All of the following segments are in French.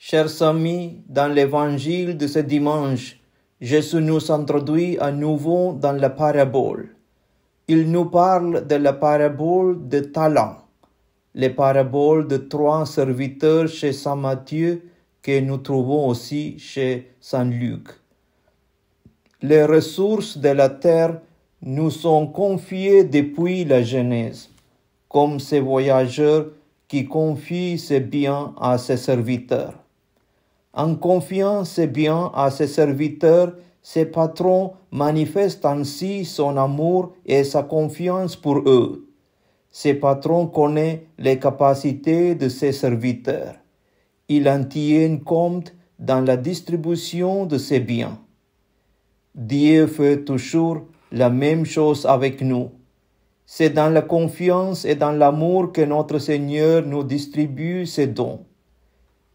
Chers amis, dans l'évangile de ce dimanche, Jésus nous introduit à nouveau dans la parabole. Il nous parle de la parabole de talents, les paraboles de 3 serviteurs chez Saint Matthieu que nous trouvons aussi chez Saint Luc. Les ressources de la terre nous sont confiées depuis la Genèse, comme ces voyageurs qui confient ses biens à ses serviteurs. En confiant ses biens à ses serviteurs, ses patrons manifestent ainsi son amour et sa confiance pour eux. Ses patrons connaissent les capacités de ses serviteurs. Ils en tiennent compte dans la distribution de ses biens. Dieu fait toujours la même chose avec nous. C'est dans la confiance et dans l'amour que notre Seigneur nous distribue ses dons.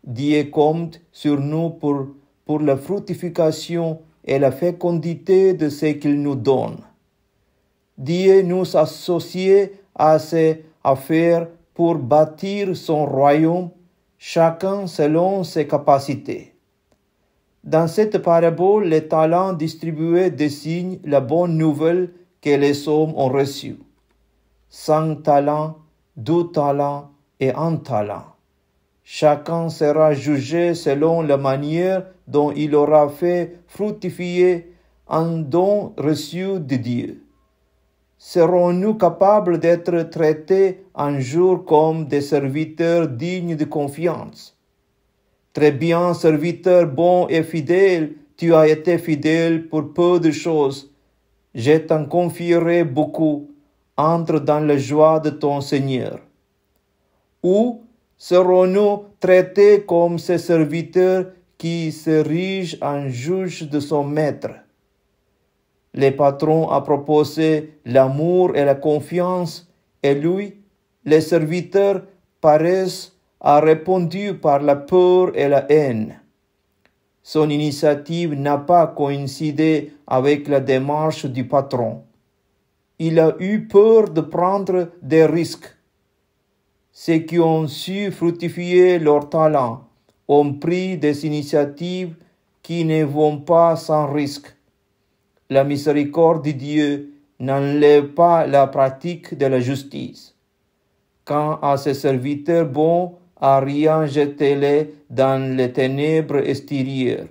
Dieu compte sur nous pour la fructification et la fécondité de ce qu'il nous donne. Dieu nous associe à ses affaires pour bâtir son royaume, chacun selon ses capacités. Dans cette parabole, les talents distribués désignent la bonne nouvelle que les hommes ont reçue. 5 talents, 2 talents et 1 talent. Chacun sera jugé selon la manière dont il aura fait fructifier un don reçu de Dieu. Serons-nous capables d'être traités un jour comme des serviteurs dignes de confiance? Très bien, serviteur bon et fidèle, tu as été fidèle pour peu de choses. Je t'en confierai beaucoup. Entre dans la joie de ton Seigneur. Ou serons-nous traités comme ces serviteurs qui s'érigent en juge de son maître? Le patron a proposé l'amour et la confiance, et lui, les serviteurs, paraissent a répondu par la peur et la haine. Son initiative n'a pas coïncidé avec la démarche du patron. Il a eu peur de prendre des risques. Ceux qui ont su fructifier leur talent ont pris des initiatives qui ne vont pas sans risque. La miséricorde de Dieu n'enlève pas la pratique de la justice. Quant à ses serviteurs bons, à rien jetez-les dans les ténèbres extérieures.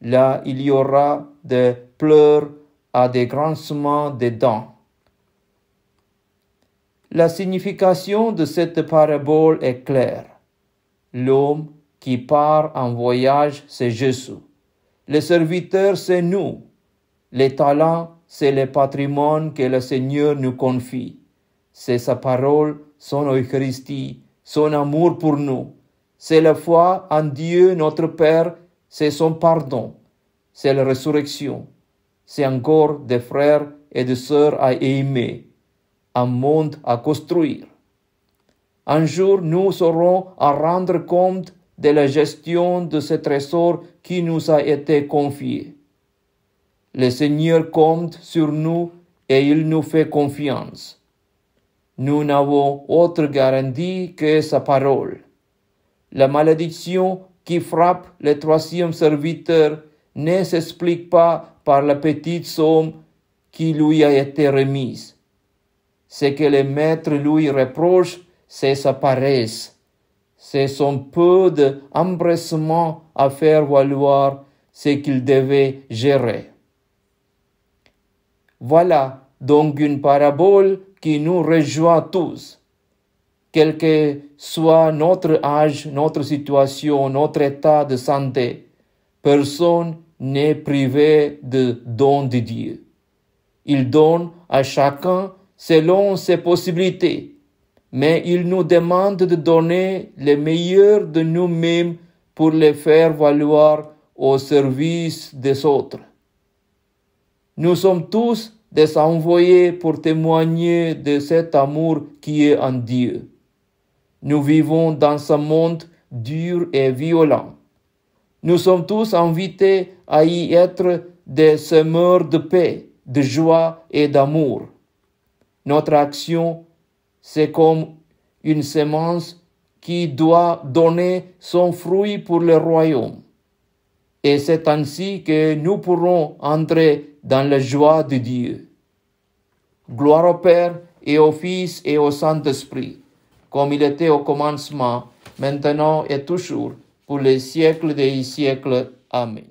Là, il y aura des pleurs et des grincements de dents. La signification de cette parabole est claire. L'homme qui part en voyage, c'est Jésus. Le serviteur, c'est nous. Les talents, c'est le patrimoine que le Seigneur nous confie. C'est sa parole, son Eucharistie, son amour pour nous. C'est la foi en Dieu notre Père, c'est son pardon. C'est la résurrection. C'est encore des frères et des sœurs à aimer. Un monde à construire. Un jour, nous aurons à rendre compte de la gestion de ce trésor qui nous a été confié. Le Seigneur compte sur nous et il nous fait confiance. Nous n'avons autre garantie que sa parole. La malédiction qui frappe le 3e serviteur ne s'explique pas par la petite somme qui lui a été remise. Ce que le maître lui reproche, c'est sa paresse. C'est son peu d'empressement à faire valoir ce qu'il devait gérer. Voilà donc une parabole qui nous rejoint tous. Quel que soit notre âge, notre situation, notre état de santé, personne n'est privé de don de Dieu. Il donne à chacun selon ses possibilités, mais il nous demande de donner le meilleur de nous-mêmes pour le faire valoir au service des autres. Nous sommes tous des envoyés pour témoigner de cet amour qui est en Dieu. Nous vivons dans un monde dur et violent. Nous sommes tous invités à y être des semeurs de paix, de joie et d'amour. Notre action, c'est comme une semence qui doit donner son fruit pour le royaume. Et c'est ainsi que nous pourrons entrer dans la joie de Dieu. Gloire au Père et au Fils et au Saint-Esprit, comme il était au commencement, maintenant et toujours, pour les siècles des siècles. Amen.